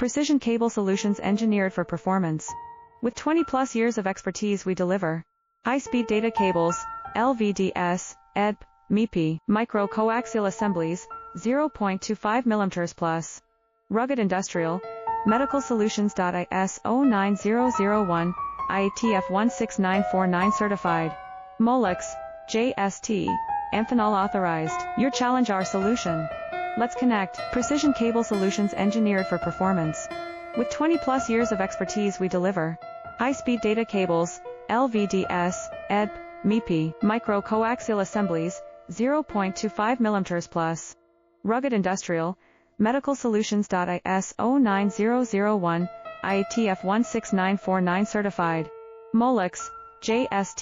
Precision cable solutions engineered for performance. With 20+ years of expertise, we deliver high-speed data cables, LVDS, EDP, MIPI, micro-coaxial assemblies, 0.25 mm plus. Rugged industrial, medical solutions. ISO 9001, IATF 16949 certified. Molex, JST, Amphenol authorized. Your challenge, our solution. Let's connect. Precision cable solutions engineered for performance. With 20+ years of expertise, we deliver high-speed data cables, LVDS, EDP, MIPI, micro-coaxial assemblies, 0.25 mm plus. Rugged industrial, medical solutions. ISO 9001, IATF 16949 certified. Molex, JST.